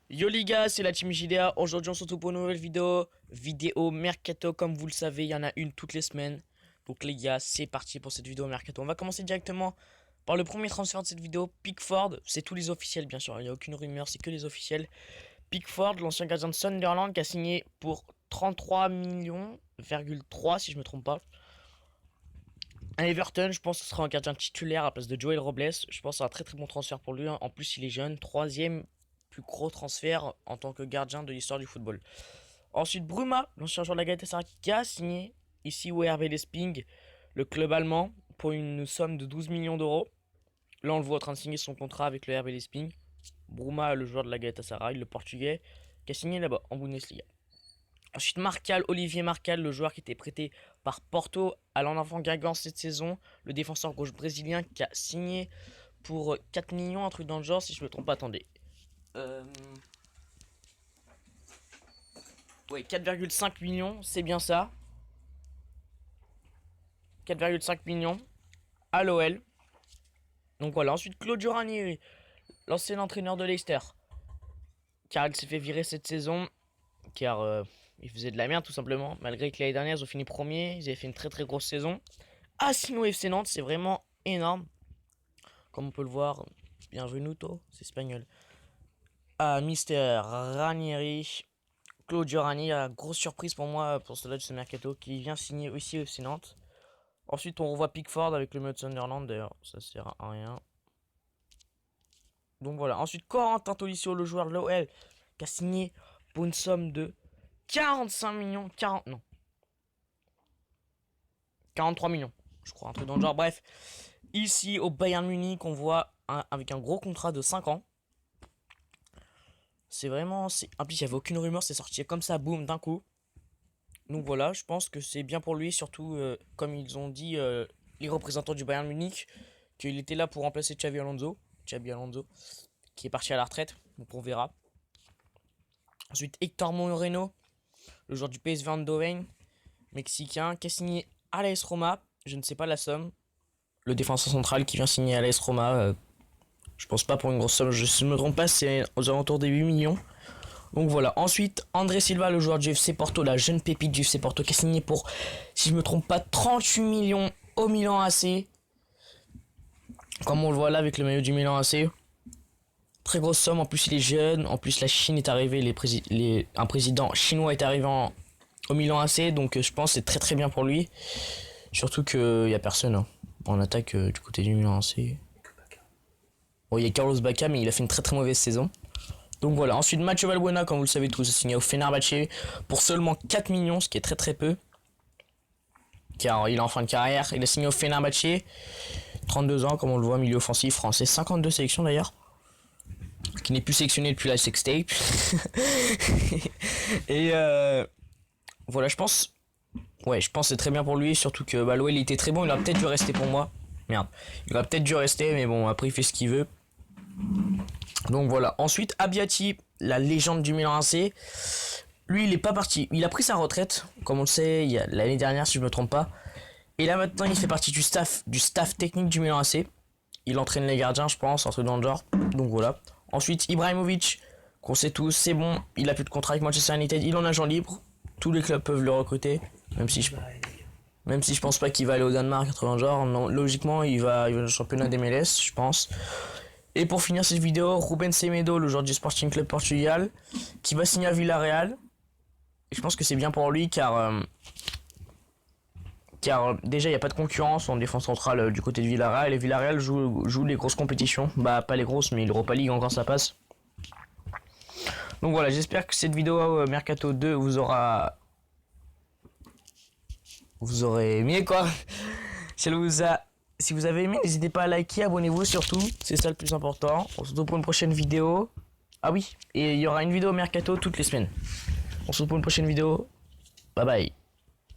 Yo les gars, c'est la team JDA. Aujourd'hui on se retrouve pour une nouvelle vidéo Mercato. Comme vous le savez, il y en a une toutes les semaines. Donc les gars, c'est parti pour cette vidéo Mercato. On va commencer directement par le premier transfert de cette vidéo, Pickford. C'est tous les officiels bien sûr, il n'y a aucune rumeur, c'est que les officiels. Pickford, l'ancien gardien de Sunderland, qui a signé pour 33 millions,3 si je me trompe pas. À Everton, je pense que ce sera un gardien titulaire à la place de Joel Robles. Je pense que c'est un très très bon transfert pour lui. En plus, il est jeune. Troisième plus gros transfert en tant que gardien de l'histoire du football. Ensuite, Bruma, l'ancien joueur de la Galatasaray, qui a signé ici au RB Leipzig, le club allemand, pour une somme de 12 millions d'euros. Là, on le voit en train de signer son contrat avec le RB Leipzig. Bruma, le joueur de la Galatasaray, le portugais, qui a signé là-bas en Bundesliga. Ensuite, Olivier Marcal, le joueur qui était prêté par Porto à l'Enfant Guingamp cette saison, le défenseur gauche brésilien qui a signé pour 4 millions, un truc dans le genre, si je me trompe pas, attendez. Ouais, 4,5 millions, c'est bien ça. 4,5 millions à l'OL. Donc voilà, ensuite Claudio Ranieri, l'ancien entraîneur de Leicester, car il s'est fait virer cette saison, car il faisait de la merde tout simplement. Malgré que l'année dernière ils ont fini premier, ils avaient fait une très très grosse saison. Asino FC Nantes, c'est vraiment énorme. Comme on peut le voir, bienvenuto, c'est espagnol. Mister Ranieri, Claudio Ranieri, grosse surprise pour moi pour cela de ce mercato, qui vient signer aussi au FC Nantes. Ensuite, on revoit Pickford avec le mode Sunderland, d'ailleurs, ça sert à rien. Donc voilà. Ensuite, Corentin Tolisso, le joueur de l'OL, qui a signé pour une somme de 45 millions, 43 millions, je crois, un truc dans le genre. Bref, ici au Bayern Munich, on voit avec un gros contrat de 5 ans. C'est vraiment... En plus, il n'y avait aucune rumeur, c'est sorti comme ça, boum, d'un coup. Donc voilà, je pense que c'est bien pour lui, surtout comme ils ont dit les représentants du Bayern Munich, qu'il était là pour remplacer Xabi Alonso, qui est parti à la retraite, donc on verra. Ensuite, Hector Moreno, le joueur du PSV Eindhoven, mexicain, qui a signé à l'AS Roma, je ne sais pas la somme. Le défenseur central qui vient signer à l'AS Roma, je pense pas pour une grosse somme, je ne me trompe pas, c'est aux alentours des 8 millions. Donc voilà, ensuite André Silva, le joueur du FC Porto, la jeune pépite du FC Porto, qui a signé pour, si je me trompe pas, 38 millions au Milan AC. Comme on le voit là avec le maillot du Milan AC. Très grosse somme, en plus il est jeune, en plus la Chine est arrivée, un président chinois est arrivé au Milan AC, donc je pense que c'est très très bien pour lui. Surtout qu'il n'y a personne en attaque du côté du Milan AC. Bon, il y a Carlos Bacca, mais il a fait une très très mauvaise saison. Donc voilà, ensuite Mathieu Valbuena, comme vous le savez tous, a signé au Fenerbahçe pour seulement 4 millions, ce qui est très très peu. Car il est en fin de carrière, il a signé au Fenerbahçe, 32 ans, comme on le voit, milieu offensif français, 52 sélections d'ailleurs. Qui n'est plus sélectionné depuis la sextape. Et voilà, je pense que c'est très bien pour lui, surtout que l'OL il était très bon, il aurait peut-être dû rester pour moi. Merde, il aurait peut-être dû rester, mais bon, après il fait ce qu'il veut. Donc voilà, ensuite Abbiati, la légende du Milan AC, lui il est pas parti, il a pris sa retraite, comme on le sait, l'année dernière si je me trompe pas. Et là maintenant il fait partie du staff technique du Milan AC. Il entraîne les gardiens je pense, un truc dans le genre, donc voilà. Ensuite Ibrahimovic, qu'on sait tous, c'est bon, il a plus de contrat avec Manchester United, il en a agent libre, tous les clubs peuvent le recruter, même si je pense pas qu'il va aller au Danemark, un truc dans le genre, non, logiquement il va au championnat des MLS je pense. Et pour finir cette vidéo, Ruben Semedo, le joueur du Sporting Club Portugal, qui va signer à Villarreal. Et je pense que c'est bien pour lui car déjà il n'y a pas de concurrence en défense centrale du côté de Villarreal. Et Villarreal joue les grosses compétitions. Bah pas les grosses mais l'Europa League encore ça passe. Donc voilà, j'espère que cette vidéo Mercato 2 vous aurez aimé quoi. Si vous avez aimé, n'hésitez pas à liker, abonnez-vous surtout, c'est ça le plus important. On se retrouve pour une prochaine vidéo. Ah oui, et il y aura une vidéo Mercato toutes les semaines. On se retrouve pour une prochaine vidéo. Bye bye.